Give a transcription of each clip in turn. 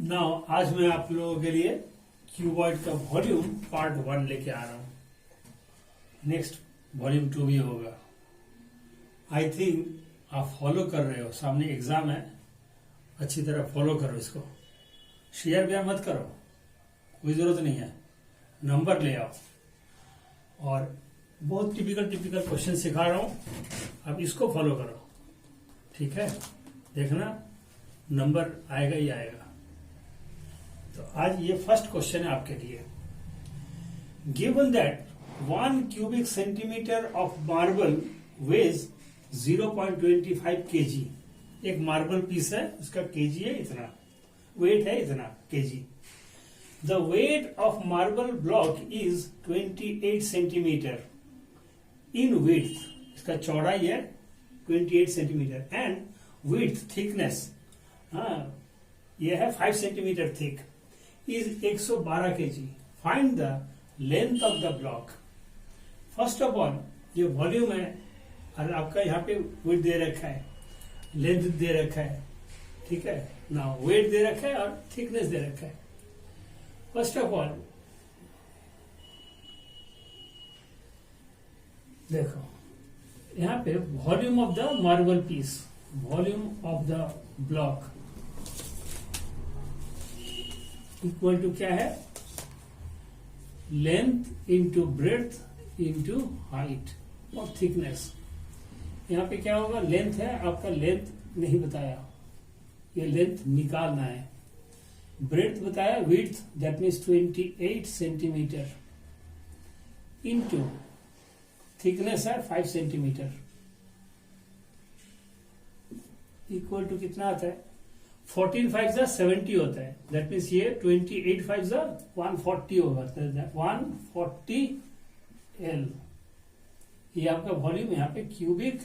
Now आज मैं आप लोगों के लिए क्यूबॉइड का वॉल्यूम पार्ट 1 लेके आ रहा हूं। नेक्स्ट वॉल्यूम 2 भी होगा। आई थिंक आप फॉलो कर रहे हो, सामने एग्जाम है, अच्छी तरह फॉलो करो इसको। शेयर भी मत करो, कोई जरूरत नहीं है। नंबर ले आओ और बहुत टिपिकल क्वेश्चन सिखा रहा हूं, अब इसको फॉलो करो, ठीक है। देखना नंबर आएगा ही आएगा। तो आज ये फर्स्ट क्वेश्चन है आपके लिए। Given that 1 cubic centimeter of marble weighs 0.25 kg। एक मार्बल पीस है, उसका केजी है इतना, वेट है इतना KG. The weight of marble block is 28 centimetre in width. इसका चौड़ाई है 28 सेंटीमीटर एंड विड्थ थिकनेस, यह है 5 centimetre thick, is 112 kg। Find the length of the block. First of all ये वॉल्यूम है और आपका यहाँ पे वेट दे रखा है, लेंथ दे रखा है, ठीक है ना, वेट दे रखा है और थिकनेस दे रखा है। फर्स्ट ऑफ ऑल देखो यहाँ पे volume of the marble piece, volume of the block equal to क्या है, length into breadth into height और थिकनेस। यहाँ पे क्या होगा, लेंथ है आपका, लेंथ नहीं बताया, ये लेंथ निकालना है। ब्रेड्थ बताया, width that means 28 centimetre into thickness है 5 सेंटीमीटर इक्वल टू कितना आता है, 14 5 70 होता है। दैट मीन्स ये 28 5 140 होगा, 140 L। ये आपका वॉल्यूम यहाँ पे cubic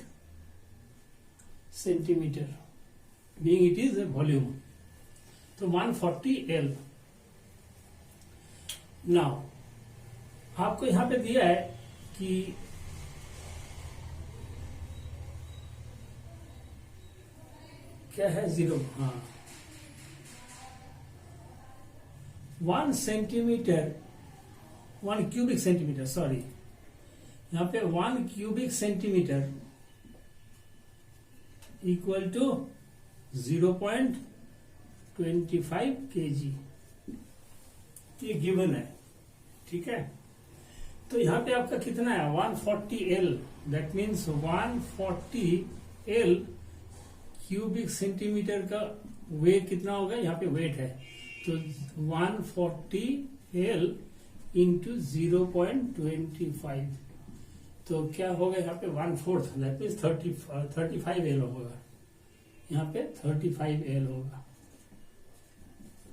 centimetre, being it is A volume, तो 140 L। नाउ आपको यहां पे दिया है कि क्या है, 0, 1 सेंटीमीटर, 1 क्यूबिक सेंटीमीटर, सॉरी, यहां पे 1 cubic centimetre equal to 0.25 kg, ये गिवन है, ठीक है। तो यहां पे आपका कितना है, 140 L, that means 140 L cubic centimetre का वेट कितना होगा, यहाँ पे वेट है, तो 140 L इंटू 0.25, तो क्या होगा यहाँ पे 1/4, दैट मीन्स 35 L होगा, यहाँ पे 35 L होगा।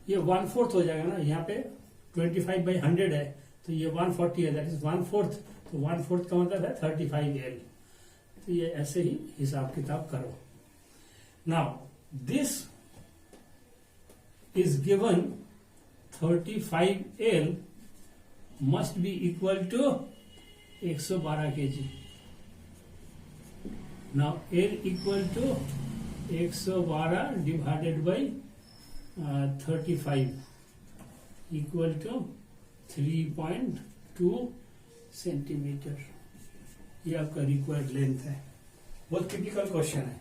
ये 1/4 हो जाएगा ना, यहाँ पे 25/100 है, तो ये 140 है, दैट इज 1/4, तो 1/4 का मतलब है 35 L। तो ये ऐसे ही हिसाब किताब करो। Now this is given 35 L must be equal to 112 kg. Now L equal to 112 divided by 35 equal to 3.2 centimetre. ये आपका रिक्वायर्ड लेंथ है। बहुत टिपिकल क्वेश्चन है,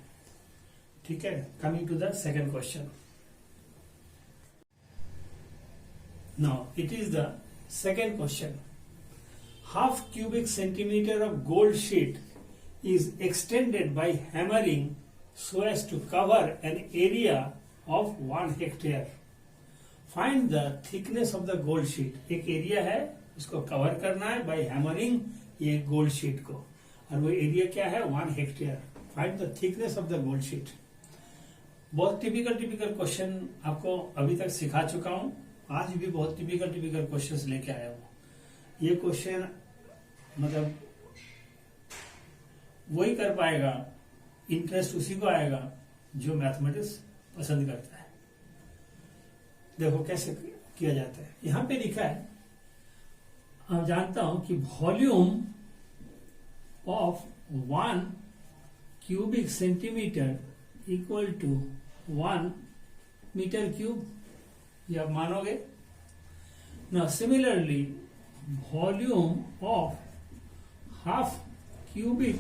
ठीक है। Coming to the second question. Now it is the second question. Half cubic centimetre of gold sheet is extended by hammering so as to cover an area of 1 hectare. Find the thickness of the gold sheet. एक area है, उसको cover करना है by hammering ये gold sheet को, और वो area क्या है, 1 hectare. Find the thickness of the gold sheet. बहुत टिपिकल क्वेश्चन आपको अभी तक सिखा चुका हूं, आज भी बहुत टिपिकल क्वेश्चंस लेके आया हूं। ये क्वेश्चन मतलब वही कर पाएगा, इंटरेस्ट उसी को आएगा जो मैथमेटिक्स पसंद करता है। देखो कैसे किया जाता है। यहां पे लिखा है, मैं जानता हूं कि volume of 1 cubic centimeter equal to 1 meter cube. ये आप मानोगे. Now similarly, volume of half cubic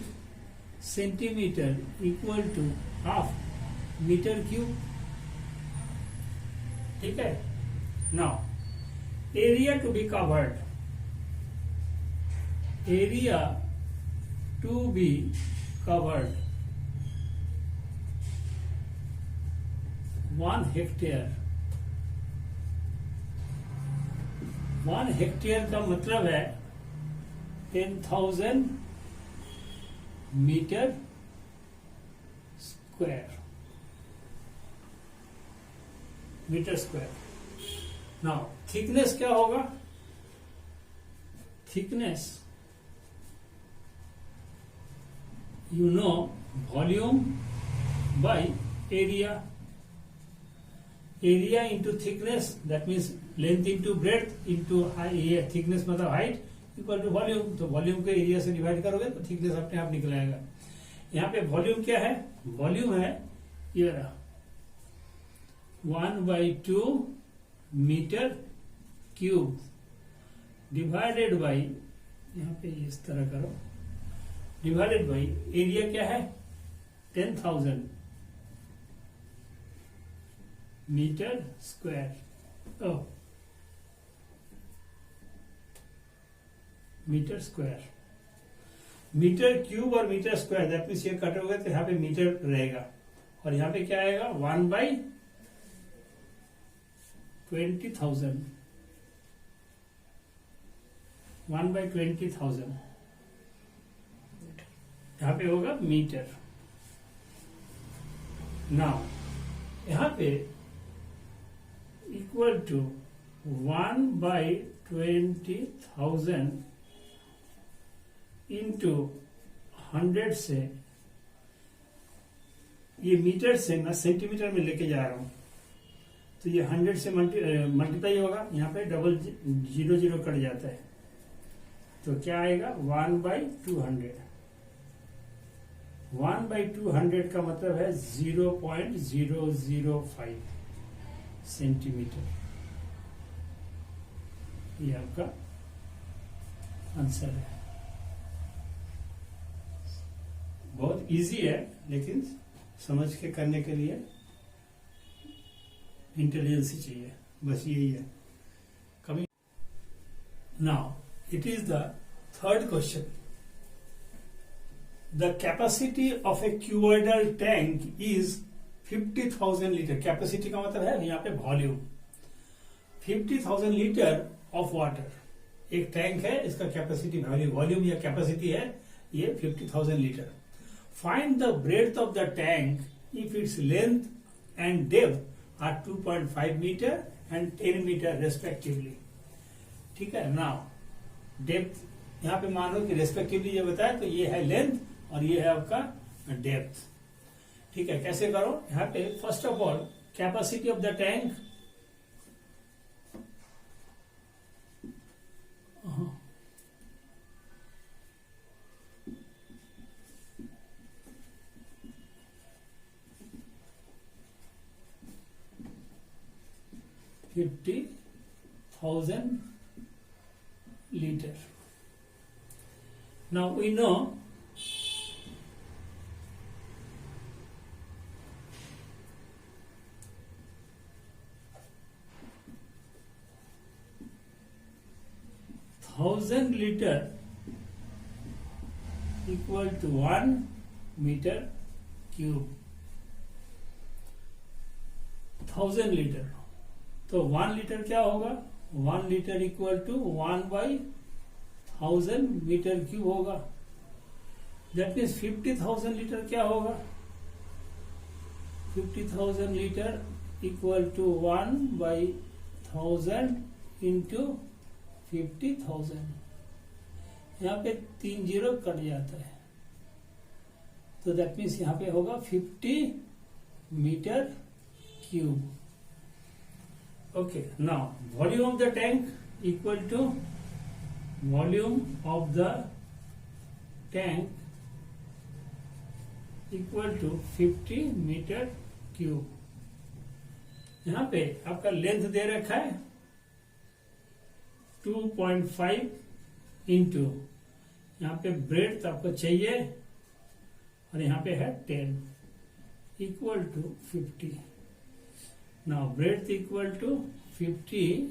centimeter equal to half meter cube. ठीक है. Now area to be covered. Area to be covered 1 hectare. 1 hectare का मतलब है 10,000 metre square. Now thickness क्या होगा? Thickness you know volume by area. Area into thickness, that means length into breadth into thickness मतलब height equal to volume. तो volume को area से divide करोगे तो थिकनेस अपने आप निकल आएगा. यहाँ पे वॉल्यूम क्या है? वॉल्यूम है ये रहा 1/2 मीटर क्यूब डिवाइडेड बाई, यहाँ पे इस तरह करो, डिवाइडेड बाई एरिया क्या है? 10,000 metre square. Metre square, metre cube और मीटर स्क्वायर, दैट मीन्स ये कटोगे तो यहाँ पे मीटर रहेगा और यहाँ पे क्या आएगा? 1/20,000. 1/20,000 यहाँ पे होगा मीटर. नाउ यहाँ पे इक्वल टू 1/20,000 इंटू 100 से, ये मीटर से मैं सेंटीमीटर में लेके जा रहा हूं तो ये 100 से मल्टीप्लाई होगा. यहाँ पे डबल 0 कट जाता है तो क्या आएगा? 1/200. 1/200 का मतलब है 0.005 सेंटीमीटर. ये आपका आंसर है. बहुत इजी है लेकिन समझ के करने के लिए इंटेलिजेंस ही चाहिए, बस यही है. Coming now it is the third question. The capacity of a cuboidal tank is 50,000 litre. Capacity का मतलब है यहाँ पे वॉल्यूम. 50,000 litre of water. एक टैंक है, इसका कैपेसिटी वॉल्यूम या कैपेसिटी है ये 50,000 litre. Find the breadth of the tank if it's length and depth are 2.5 metre and 10 metre respectively. ठीक है. नाउ डेप्थ यहाँ पे मान लो कि रेस्पेक्टिवली ये बताया तो ये है लेंथ और ये है आपका डेप्थ. ठीक है. कैसे करो? यहाँ पे first of all capacity of the tank, $50,000 liter. Now we know thousand liter equal to 1 meter cube. 1000 litre तो 1 लीटर क्या होगा? 1 litre equal to 1/1000 metre cube होगा. दैट मीन्स 50,000 लीटर क्या होगा? 50,000 लीटर इक्वल टू 1/1000 इंटू 50,000. यहाँ पे 3 0 cut जाता है तो दैट मीन्स यहाँ पे होगा 50 metre cube. Okay. Now volume of the tank equal to volume of the tank equal to 50 metre cube. यहां पे आपका लेंथ दे रखा है 2.5 इंटू, यहाँ पे ब्रेड्थ आपको चाहिए और यहाँ पे है 10 equal to 50। Now breadth equal to 50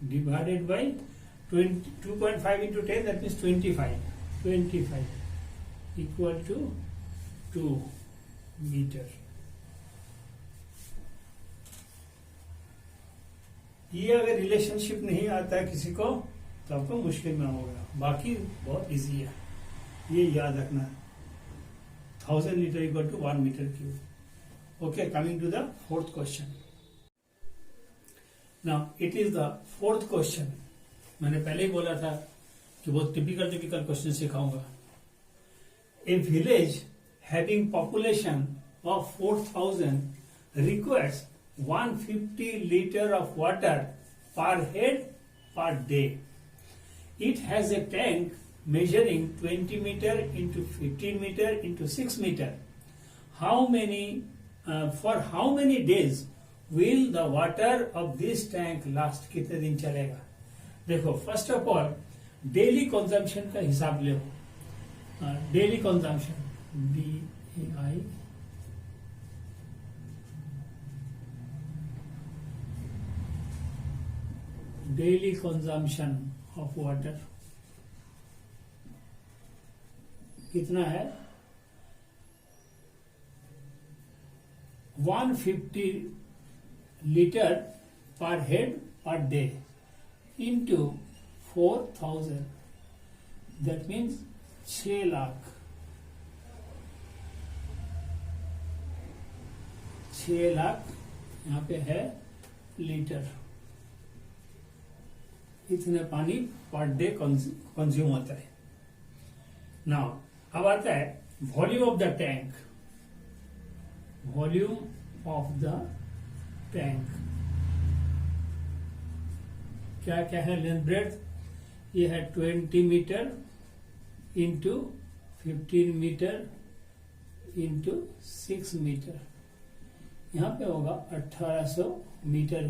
divided by 2.5 into 10, that means 25 equal to 2 metre. ये अगर रिलेशनशिप नहीं आता है किसी को तो आपको मुश्किल में होगा, बाकी बहुत इजी है, ये याद रखना। 1000 litre equal to 1 metre cube. Okay, coming to the fourth question. Now it is the fourth question. मैंने पहले ही बोला था कि बहुत टिपिकल क्वेश्चन सिखाऊंगा। ए village having population of 4000 requires 150 liter of water per head per day. It has a tank measuring 20 meter into 15 meter into 6 meter. For how many days will the water of this tank last? कितने दिन चलेगा? देखो, first of all daily consumption का हिसाब लो। Daily consumption DAI daily consumption of water कितना है? 150 litre per head per day into 4000, that means 6 lakh. 6 lakh यहाँ पे है लीटर, इतने पानी पर डे कंज्यूम होता है। नाउ अब आता है volume of the tank. Volume of the tank क्या क्या है? लेंथ ब्रेड्थ ये है 20 metre into 15 metre into 6 metre, यहाँ पे होगा 1800 मीटर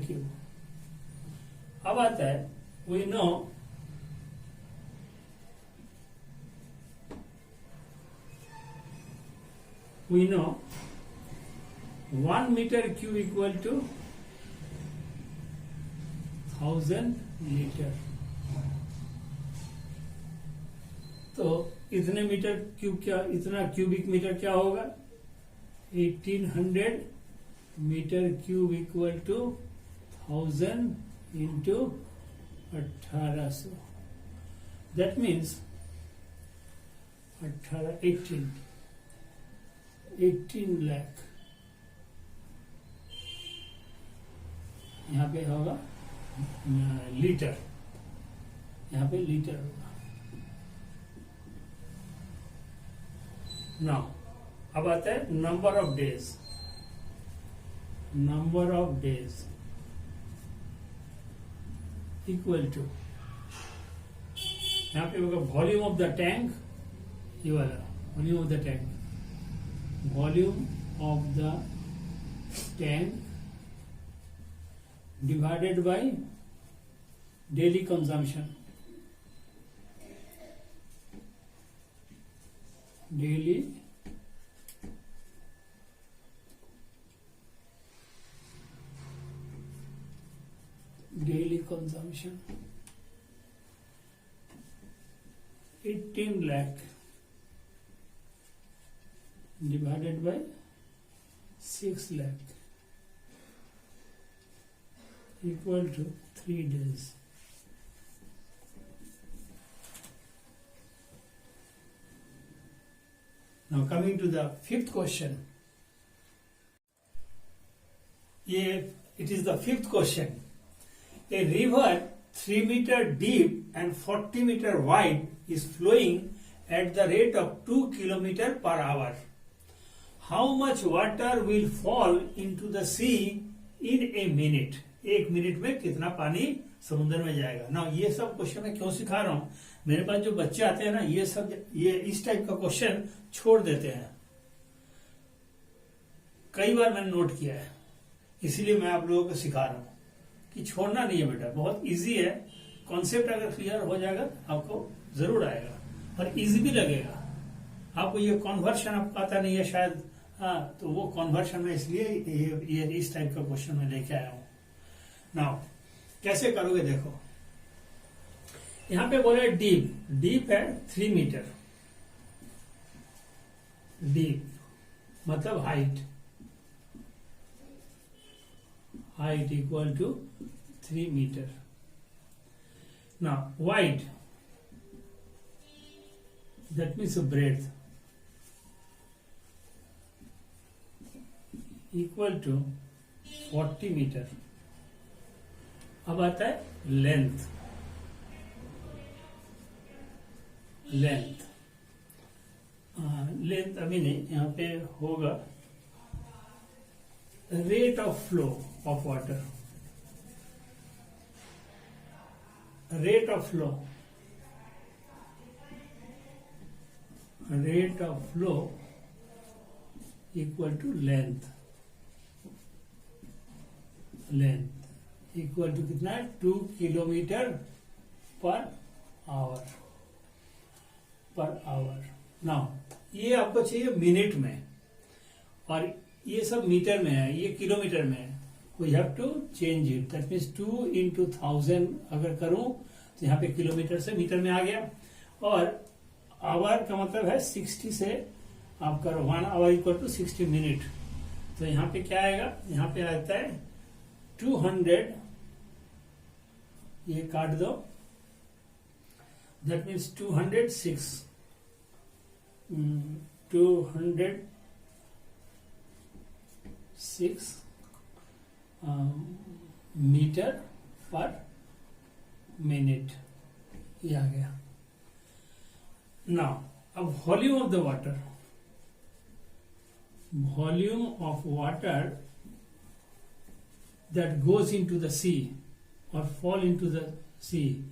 क्यूब। अब आता है we know we know 1 meter cube equal to 1000 litre. तो इतने मीटर क्यूब क्या, इतना क्यूबिक मीटर क्या होगा? 1800 metre cube equal to 1000 into 1800, that means 18 lakh. यहाँ पे होगा लीटर, यहाँ पे लीटर होगा। नाउ अब आता है number of days. Number of days equal to, यहाँ पे होगा वॉल्यूम ऑफ द टैंक, ये वाला volume of the tank, volume of the tank divided by daily consumption. Daily consumption 18 lakh divided by 6 lakh equal to 3 days. Now coming to the fifth question. It is the fifth question. A river 3 meter deep and 40 meter wide is flowing at the rate of 2 km per hour. How much water will fall into the sea in a minute? 1 minute में कितना पानी समुद्र में जाएगा ना। ये सब question मैं क्यों सिखा रहा हूं, मेरे पास जो बच्चे आते हैं ना, ये इस टाइप का क्वेश्चन छोड़ देते हैं, कई बार मैंने नोट किया है। इसीलिए मैं आप लोगों को सिखा रहा हूं कि छोड़ना नहीं है बेटा, बहुत इजी है। कॉन्सेप्ट अगर क्लियर हो जाएगा आपको जरूर आएगा और इजी भी लगेगा आपको। ये कॉन्वर्शन आपको आता नहीं है शायद, हाँ, तो वो कॉन्वर्शन में इसलिए ये इस टाइप का क्वेश्चन मैं लेके आया हूं। नाउ कैसे करोगे देखो, यहां पे बोले डीप है 3 मीटर, डीप मतलब height equal to 3 metre. Now wide, that means breadth equal to 40 metre. अब आता है लेंथ अभी नहीं, यहां पे होगा rate of flow of water, rate of flow equal to length equal to कितना है 2 किलोमीटर पर आवर। नाउ ये आपको चाहिए मिनट में और ये सब मीटर में है, ये किलोमीटर में है। We have to change it, that means 2 into 1000 अगर करूं तो यहाँ पे किलोमीटर से मीटर में आ गया। और आवर का मतलब है 60 से आप करो 1 आवर इक्वल टू 60 मिनट। तो यहाँ पे क्या आएगा, यहाँ पे आता है 200, ये काट दो, that means 206 metre per minute, ये आ गया। नाउ अब volume of the water that goes into the sea or fall into the sea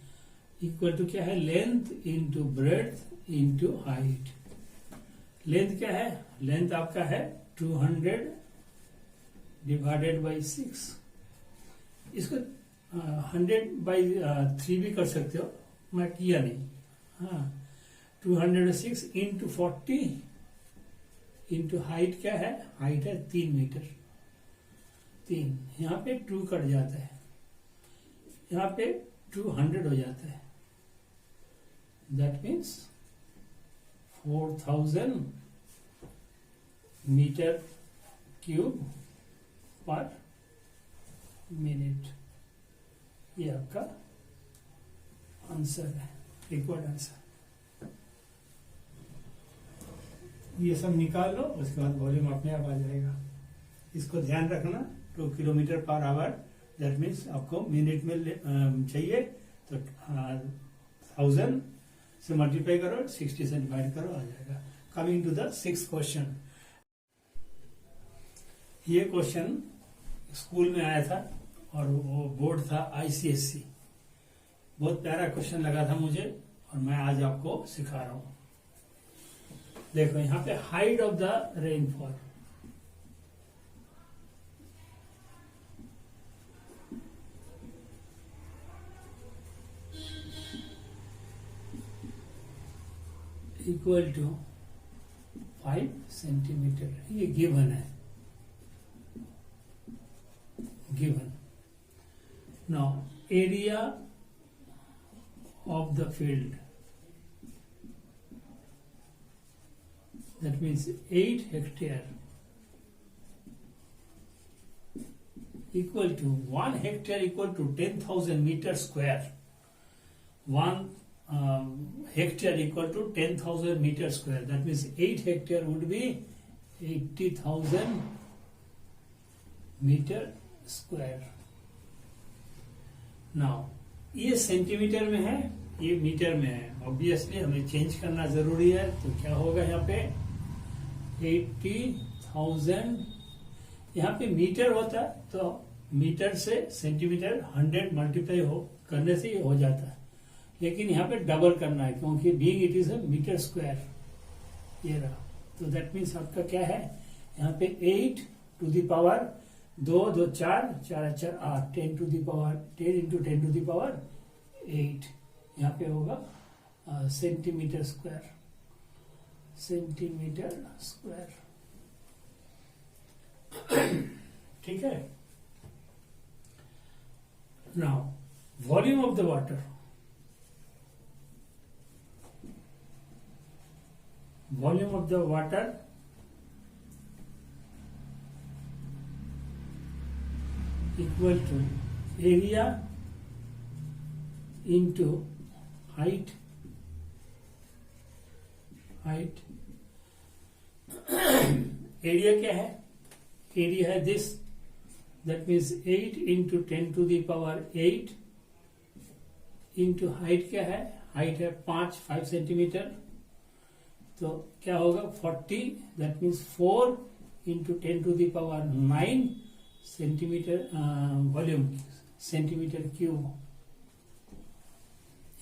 equal to क्या है, length into breadth into height। Length क्या है, लेंथ आपका है 200 डिवाइडेड बाई 6, इसको 100/3 भी कर सकते हो, मैं किया नहीं। हाँ, 206 into 40 into हाइट क्या है, हाइट है 3 मीटर। 3 यहाँ पे 2 कट जाता है, यहाँ पे 200 हो जाता है, that means 4000 metre cube per minute. ये आपका आंसर है, रिक्वायर्ड आंसर। ये सब निकाल लो, उसके बाद वॉल्यूम अपने आप आ जाएगा। इसको ध्यान रखना, 2 kilometre per hour, that means आपको मिनट में चाहिए तो 1000 से मल्टीप्लाई करो, 60 से डिवाइड करो, आ जाएगा। Coming to the 6th question. ये क्वेश्चन स्कूल में आया था और वो बोर्ड था ICSE। बहुत प्यारा क्वेश्चन लगा था मुझे और मैं आज आपको सिखा रहा हूं। देखो यहाँ पे height of the rainfall, equal to 5 centimetre, ये गिवन है, given. Now area of the field, that means 8 hectare equal to 1 hectare equal to 10,000 metre square. 1 hectare equal to 10,000 meter square, that means 8 hectare would be 80,000 meter square। now ये centimetre में है, ये metre में है, obviously हमें change करना जरूरी है। तो क्या होगा यहाँ पे 80,000, यहाँ पे मीटर होता तो मीटर से सेंटीमीटर 100 मल्टीप्लाई हो करने से ये हो जाता है, लेकिन यहाँ पे डबल करना है क्योंकि being it is a metre square, ये रहा। तो दैट मीन्स आपका क्या है, यहाँ पे 8 to the power 2 2 4 4 4 8 10 to the power 10 into 10 to the power 8, यहाँ पे होगा सेंटीमीटर स्क्वायर, सेंटीमीटर स्क्वायर। ठीक है। Now volume of the water, volume of the water equal to area into height, area क्या है, area है this, that means 8 into 10 to the power 8 into height क्या है, height है 5 सेंटीमीटर, तो क्या होगा 40, that means 4 into 10 to the power 9 centimetre volume, centimetre cube.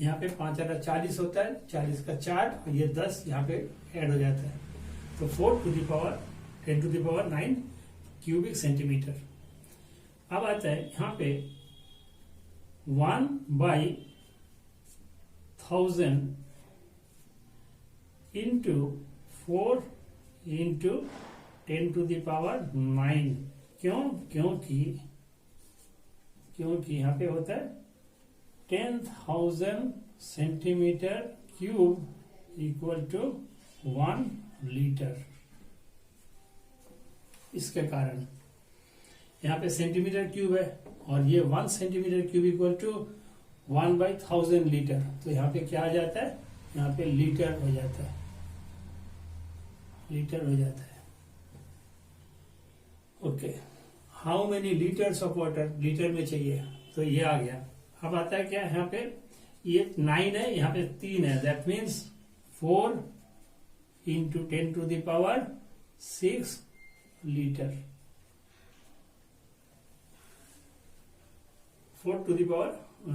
यहाँ पे 5 40 होता है, 40 का 4 और ये 10 यहाँ पे ऐड हो जाता है, तो 4 to the power 10 to the power 9 cubic centimetre. अब आता है यहाँ पे 1/1000 into 4 into 10 to the power 9, क्यों, क्योंकि यहाँ पे होता है 10,000 centimetre cube equal to 1 litre. इसके कारण यहाँ पे सेंटीमीटर क्यूब है और ये 1 centimetre cube equal to 1/1000 litre, तो यहाँ पे क्या आ जाता है, यहाँ पे लीटर हो जाता है, लीटर हो जाता है। Okay, how many litres of water litre में चाहिए, तो ये आ गया। अब आता है क्या, यहाँ पे ये 9 है, यहाँ पे 3 है, that means 4 into 10 to the power 6 litre, 4 to the power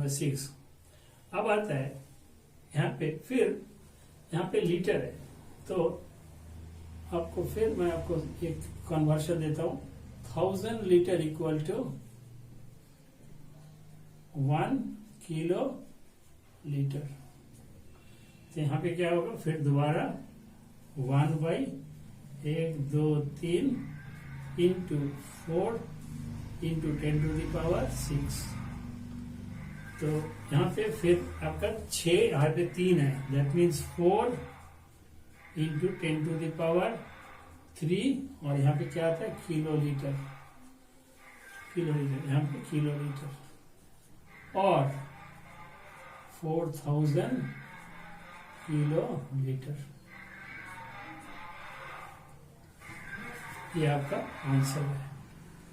6। अब आता है यहाँ पे, फिर यहाँ पे लीटर है, तो आपको फिर मैं आपको एक कन्वर्शन देता हूं, 1000 litre equal to 1 kilo litre. तो यहाँ पे क्या होगा, फिर दोबारा 1/1 2 3 into 4 into 10 to the power 6, तो यहाँ पे फिर आपका 6, यहाँ पे 3 है, that means 4 into 10 to the power 3, और यहाँ पे क्या आता है किलो लीटर, यहाँ पे किलो लीटर, और 4000 किलो लीटर। ये आपका आंसर है।